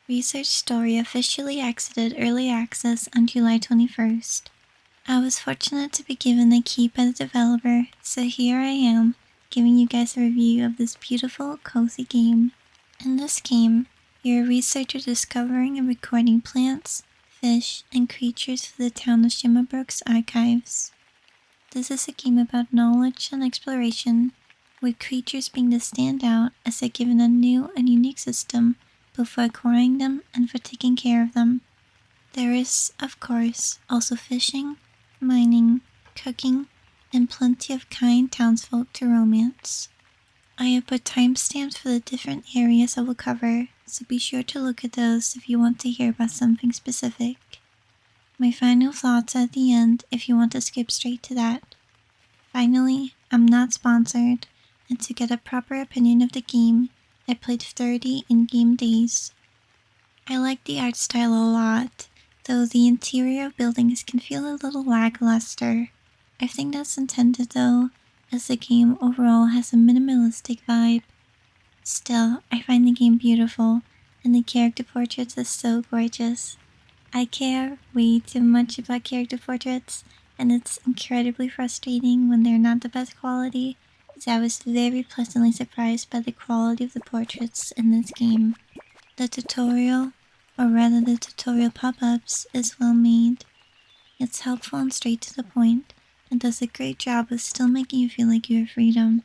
Research Story officially exited early access on July 21st. I was fortunate to be given the key by the developer, so here I am, giving you guys a review of this beautiful, cozy game. In this game, you're a researcher discovering and recording plants, fish, and creatures for the town of 𝑻𝒂𝒔's archives. This is a game about knowledge and exploration, with creatures being the standout as they're given a new and unique system both for acquiring them and for taking care of them. There is, of course, also fishing, mining, cooking, and plenty of kind townsfolk to romance. I have put timestamps for the different areas I will cover, so be sure to look at those if you want to hear about something specific. My final thoughts at the end if you want to skip straight to that. Finally, I'm not sponsored, and to get a proper opinion of the game, I played 30 in-game days. I like the art style a lot, though the interior of buildings can feel a little lackluster. I think that's intended though, as the game overall has a minimalistic vibe. Still, I find the game beautiful, and the character portraits are so gorgeous. I care way too much about character portraits, and it's incredibly frustrating when they're not the best quality, so I was very pleasantly surprised by the quality of the portraits in this game. The tutorial, or rather the tutorial pop-ups, is well made. It's helpful and straight to the point, and does a great job of still making you feel like you have freedom.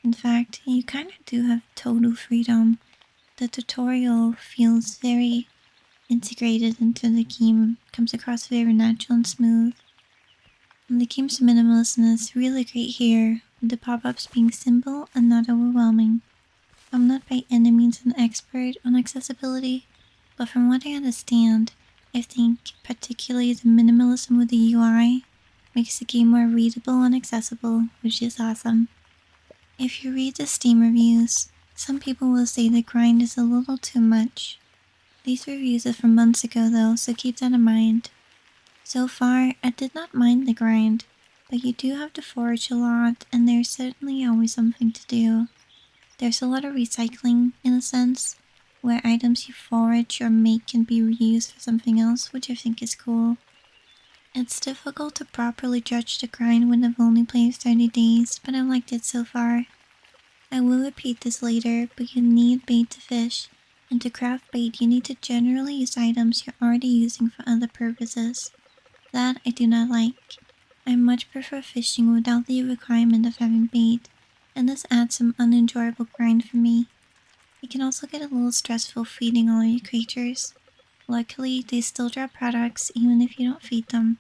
In fact, you kinda do have total freedom. The tutorial feels very integrated into the game, comes across very natural and smooth. And the game's minimalism is really great here, with the pop-ups being simple and not overwhelming. I'm not by any means an expert on accessibility, but from what I understand, I think particularly the minimalism with the UI makes the game more readable and accessible, which is awesome. If you read the Steam reviews, some people will say the grind is a little too much. These reviews are from months ago though, so keep that in mind. So far, I did not mind the grind, but you do have to forage a lot, and there's certainly always something to do. There's a lot of recycling, in a sense, where items you forage or make can be reused for something else, which I think is cool. It's difficult to properly judge the grind when I've only played 30 days, but I liked it so far. I will repeat this later, but you need bait to fish, and to craft bait you need to generally use items you're already using for other purposes. That I do not like. I much prefer fishing without the requirement of having bait, and this adds some unenjoyable grind for me. It can also get a little stressful feeding all your creatures. Luckily, they still drop products even if you don't feed them,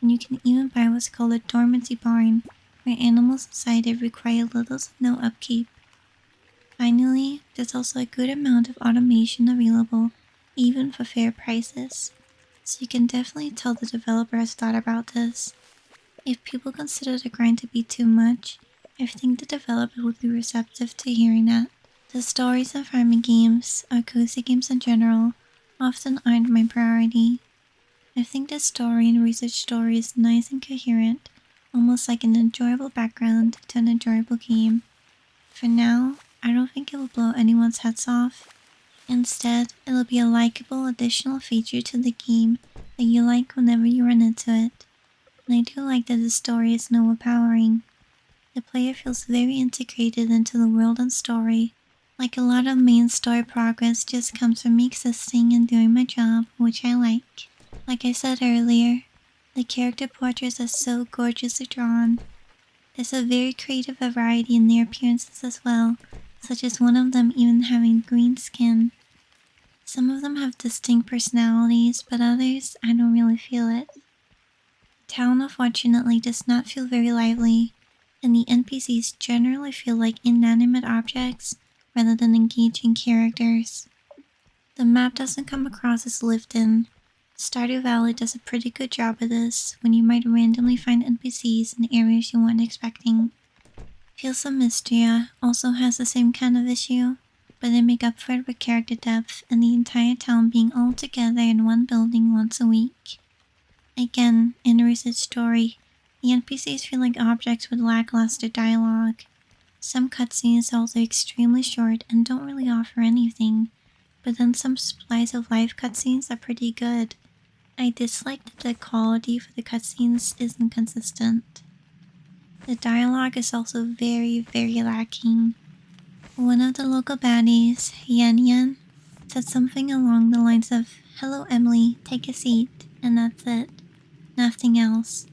and you can even buy what's called a dormancy barn, where animals inside it require little to no upkeep. Finally, there's also a good amount of automation available, even for fair prices, so you can definitely tell the developer has thought about this. If people consider the grind to be too much, I think the developer would be receptive to hearing that. The stories in farming games, or cozy games in general, often aren't my priority. I think the story in Research Story is nice and coherent, almost like an enjoyable background to an enjoyable game. For now, I don't think it will blow anyone's heads off. Instead, it'll be a likable additional feature to the game that you like whenever you run into it. And I do like that the story is overpowering. The player feels very integrated into the world and story, like a lot of main story progress just comes from me existing and doing my job, which I like. Like I said earlier, the character portraits are so gorgeously drawn. There's a very creative variety in their appearances as well, such as one of them even having green skin. Some of them have distinct personalities, but others I don't really feel it. The town unfortunately does not feel very lively, and the NPCs generally feel like inanimate objects rather than engaging characters. The map doesn't come across as lived in. Stardew Valley does a pretty good job of this when you might randomly find NPCs in areas you weren't expecting. Fields of Mystria also has the same kind of issue, but they make up for it with character depth and the entire town being all together in one building once a week. Again, in Research Story, the NPCs feel like objects with lackluster dialogue. Some cutscenes are also extremely short and don't really offer anything, but then some slice of life cutscenes are pretty good. I dislike that the quality for the cutscenes isn't consistent. The dialogue is also very, very lacking. One of the local baddies, Yan, said something along the lines of, "Hello Emily, take a seat," and that's it. Nothing else.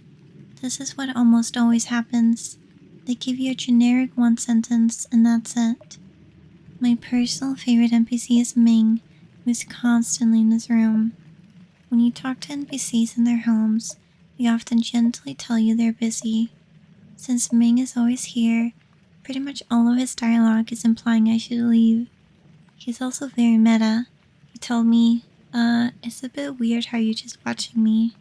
This is what almost always happens. They give you a generic one sentence and that's it. My personal favorite NPC is Ming, who is constantly in this room. When you talk to NPCs in their homes, they often gently tell you they're busy. Since Ming is always here, pretty much all of his dialogue is implying I should leave. He's also very meta. He told me, it's a bit weird how you're just watching me.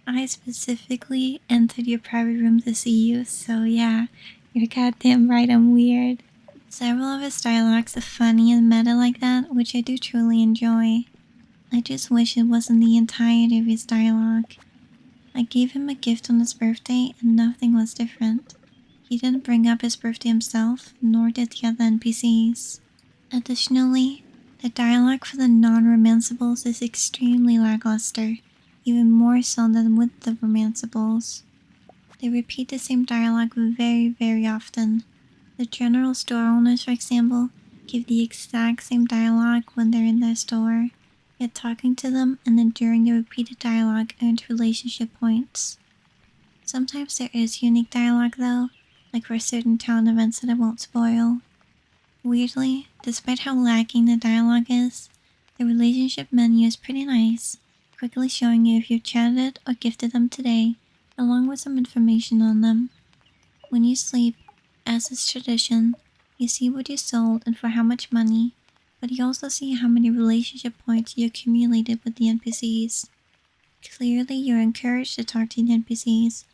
I specifically entered your private room to see you, so yeah, you're goddamn right I'm weird. Several of his dialogues are funny and meta like that, which I do truly enjoy. I just wish it wasn't the entirety of his dialogue. I gave him a gift on his birthday and nothing was different. He didn't bring up his birthday himself, nor did the other NPCs. Additionally, the dialogue for the non-romanceables is extremely lackluster, even more so than with the romanceables. They repeat the same dialogue very, very often. The general store owners, for example, give the exact same dialogue when they're in their store, yet talking to them and enduring the repeated dialogue earned relationship points. Sometimes there is unique dialogue though, like for certain town events that I won't spoil. Weirdly, despite how lacking the dialogue is, the relationship menu is pretty nice, quickly showing you if you've chatted or gifted them today, along with some information on them. When you sleep, as is tradition, you see what you sold and for how much money, but you also see how many relationship points you accumulated with the NPCs. Clearly, you're encouraged to talk to the NPCs,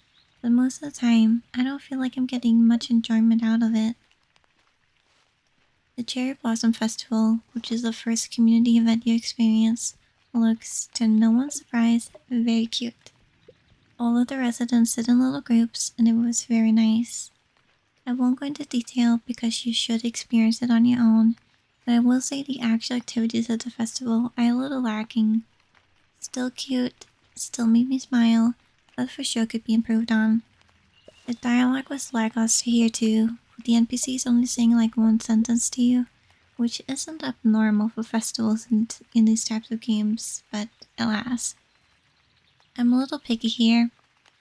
but most of the time, I don't feel like I'm getting much enjoyment out of it. The Cherry Blossom Festival, which is the first community event you experience, looks, to no one's surprise, very cute. All of the residents sit in little groups and it was very nice. I won't go into detail because you should experience it on your own, but I will say the actual activities at the festival are a little lacking. Still cute, still made me smile, but for sure could be improved on. The dialogue was lackluster here too, with the NPCs only saying like one sentence to you, which isn't abnormal for festivals in these types of games, but alas. I'm a little picky here.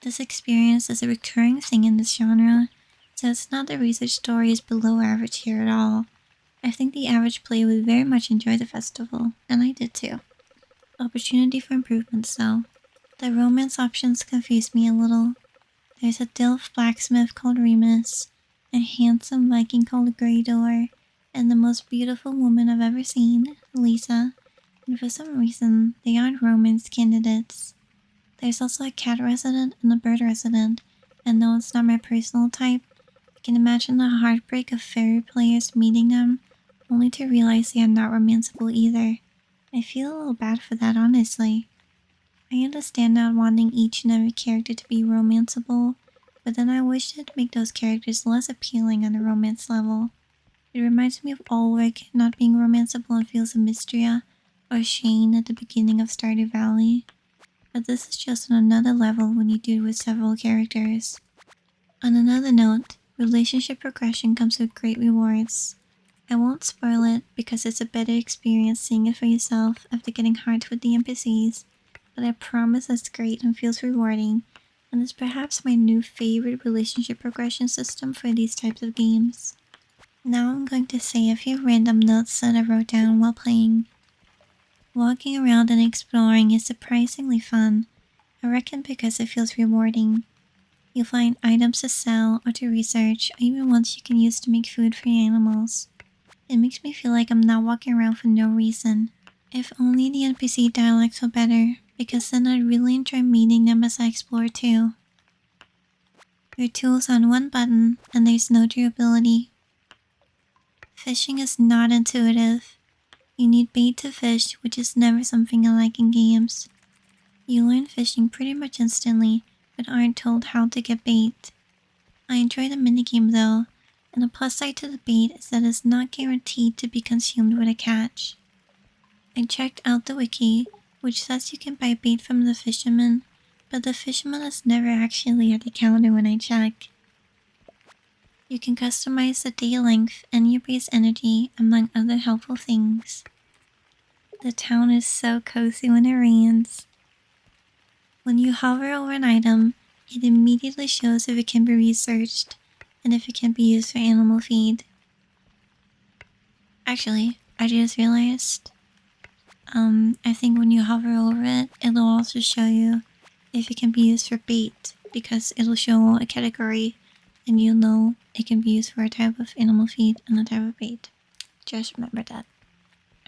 This experience is a recurring thing in this genre, so it's not the research story is below average here at all. I think the average player would very much enjoy the festival, and I did too. Opportunity for improvements though. The romance options confuse me a little. There's a Dilf blacksmith called Remus, a handsome Viking called Greydor, and the most beautiful woman I've ever seen, Lisa, and for some reason, they aren't romance candidates. There's also a cat resident and a bird resident, and though it's not my personal type, I can imagine the heartbreak of fairy players meeting them, only to realize they are not romanceable either. I feel a little bad for that, honestly. I understand not wanting each and every character to be romanceable, but then I wish it'd make those characters less appealing on a romance level. It reminds me of Ulrich not being romanceable in Fields of Mystria, or Shane at the beginning of Stardew Valley. But this is just on another level when you do it with several characters. On another note, relationship progression comes with great rewards. I won't spoil it because it's a better experience seeing it for yourself after getting hearts with the NPCs, but I promise it's great and feels rewarding, and is perhaps my new favorite relationship progression system for these types of games. Now I'm going to say a few random notes that I wrote down while playing. Walking around and exploring is surprisingly fun, I reckon because it feels rewarding. You'll find items to sell or to research, or even ones you can use to make food for your animals. It makes me feel like I'm not walking around for no reason. If only the NPC dialects were better, because then I'd really enjoy meeting them as I explore too. Your tools on one button, and there's no durability. Fishing is not intuitive. You need bait to fish, which is never something I like in games. You learn fishing pretty much instantly, but aren't told how to get bait. I enjoy the minigame though, and the plus side to the bait is that it's not guaranteed to be consumed with a catch. I checked out the wiki, which says you can buy bait from the fisherman, but the fisherman is never actually at the counter when I check. You can customize the day length and your base energy, among other helpful things. The town is so cozy when it rains. When you hover over an item, it immediately shows if it can be researched and if it can be used for animal feed. Actually, I just realized, I think when you hover over it, it'll also show you if it can be used for bait, because it'll show a category and you'll know it can be used for a type of animal feed and a type of bait. Just remember that.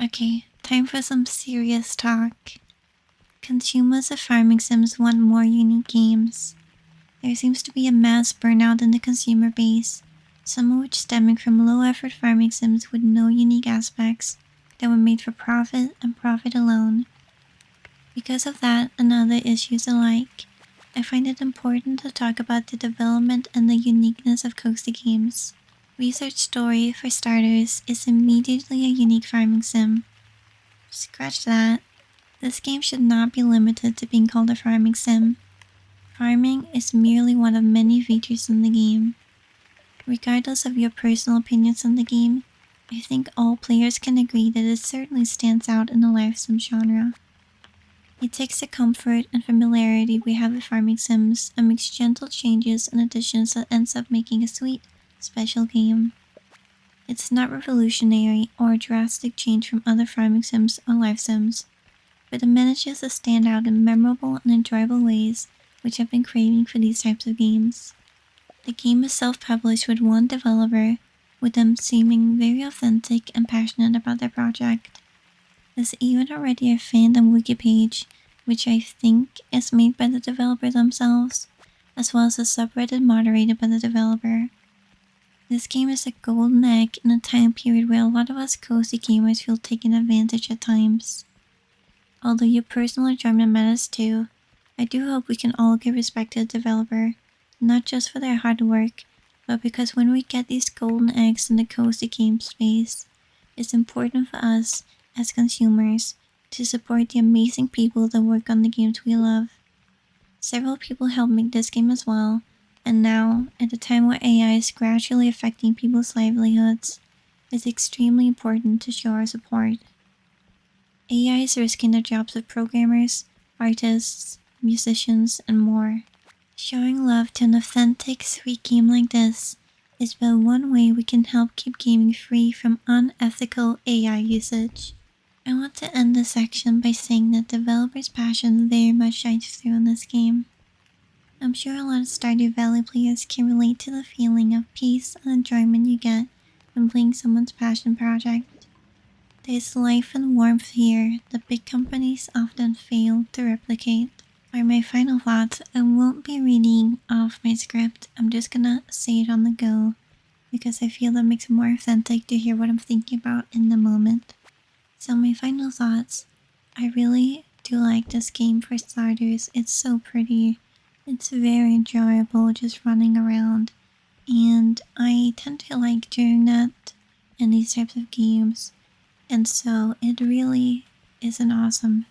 Okay, time for some serious talk. Consumers of farming sims want more unique games. There seems to be a mass burnout in the consumer base, some of which stemming from low-effort farming sims with no unique aspects that were made for profit and profit alone. Because of that and other issues alike, I find it important to talk about the development and the uniqueness of cozy games. Research Story, for starters, is immediately a unique farming sim. Scratch that. This game should not be limited to being called a farming sim. Farming is merely one of many features in the game. Regardless of your personal opinions on the game, I think all players can agree that it certainly stands out in the life sim genre. It takes the comfort and familiarity we have with farming sims and makes gentle changes and additions that ends up making a sweet, special game. It's not revolutionary or a drastic change from other farming sims or life sims, but it manages to stand out in memorable and enjoyable ways which I've been craving for these types of games. The game is self-published with one developer, with them seeming very authentic and passionate about their project. There's even already a fandom wiki page, which I think is made by the developer themselves, as well as a subreddit moderated by the developer. This game is a golden egg in a time period where a lot of us cozy gamers feel taken advantage at times. Although your personal enjoyment matters too, I do hope we can all give respect to the developer, not just for their hard work, but because when we get these golden eggs in the cozy game space, it's important for us, as consumers, to support the amazing people that work on the games we love. Several people helped make this game as well, and now, at a time where AI is gradually affecting people's livelihoods, it's extremely important to show our support. AI is risking the jobs of programmers, artists, musicians, and more. Showing love to an authentic, sweet game like this is but one way we can help keep gaming free from unethical AI usage. I want to end this section by saying that developers' passion very much shines through in this game. I'm sure a lot of Stardew Valley players can relate to the feeling of peace and enjoyment you get when playing someone's passion project. There's life and warmth here that big companies often fail to replicate. For my final thoughts, I won't be reading off my script, I'm just gonna say it on the go, because I feel that makes it more authentic to hear what I'm thinking about in the moment. So my final thoughts, I really do like this game for starters. It's so pretty, it's very enjoyable just running around, and I tend to like doing that in these types of games. And so it really is an awesome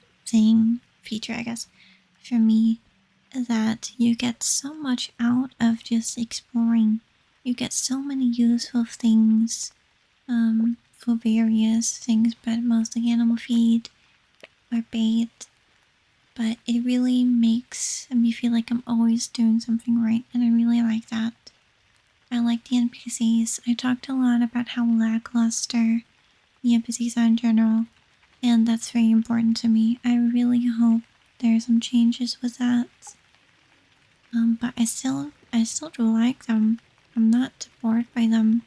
feature, I guess, for me, that you get so much out of just exploring. You get so many useful things for various things, but mostly animal feed or bait. But it really makes me feel like I'm always doing something right, and I really like that. I like the NPCs. I talked a lot about how lackluster the NPCs are in general, and that's very important to me. I really hope there are some changes with that. But I still do like them. I'm not bored by them.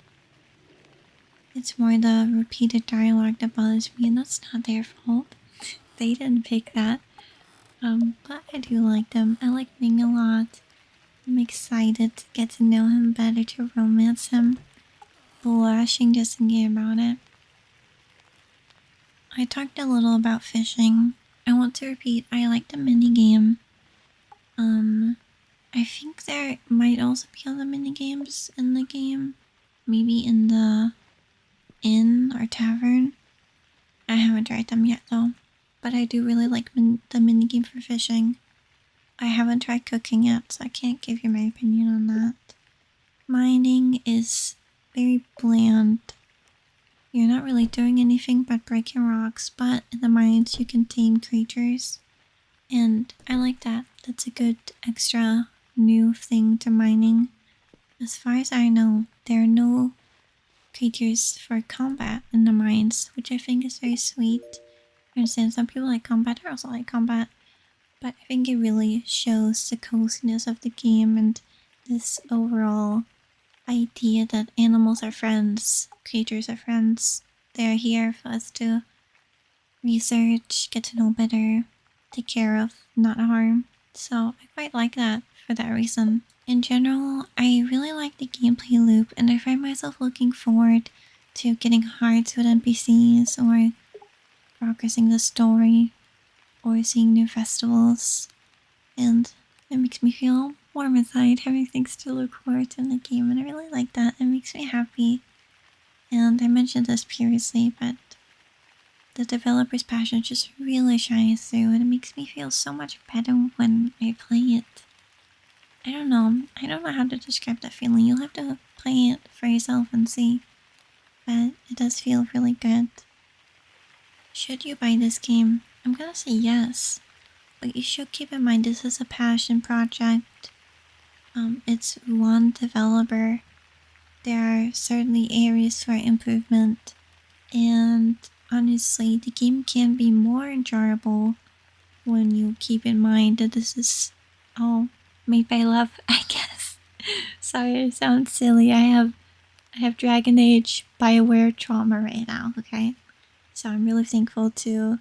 It's more the repeated dialogue that bothers me, and that's not their fault. They didn't pick that. But I do like them. I like Ming a lot. I'm excited to get to know him better, to romance him. Blushing just thinking about it. I talked a little about fishing. I want to repeat, I like the minigame. I think there might also be other minigames in the game. Maybe in the inn or tavern. I haven't tried them yet though, but I do really like the minigame for fishing. I haven't tried cooking yet, so I can't give you my opinion on that. Mining is very bland. You're not really doing anything but breaking rocks, but in the mines you can tame creatures. And I like that. That's a good extra new thing to mining. As far as I know, there are no creatures for combat in the mines, which I think is very sweet. I understand some people like combat, I also like combat, but I think it really shows the coziness of the game and this overall idea that animals are friends, creatures are friends. They're here for us to research, get to know better, take care of, not harm. So I quite like that for that reason. In general, I really like the gameplay loop and I find myself looking forward to getting hearts with NPCs or progressing the story or seeing new festivals. And it makes me feel warm inside having things to look forward to in the game, and I really like that. It makes me happy. And I mentioned this previously, but the developer's passion just really shines through and it makes me feel so much better when I play it. I don't know how to describe that feeling. You'll have to play it for yourself and see, but it does feel really good. Should you buy this game? I'm gonna say yes, but you should keep in mind this is a passion project. It's one developer. There are certainly areas for improvement, and honestly, the game can be more enjoyable when you keep in mind that this is all made by love, I guess. Sorry, it sounds silly. I have Dragon Age BioWare trauma right now, okay? So I'm really thankful to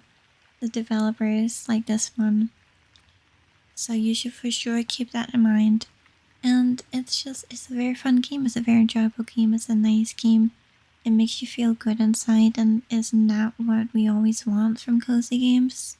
the developers like this one. So you should for sure keep that in mind. And it's a very fun game. It's a very enjoyable game. It's a nice game. It makes you feel good inside, and isn't that what we always want from cozy games?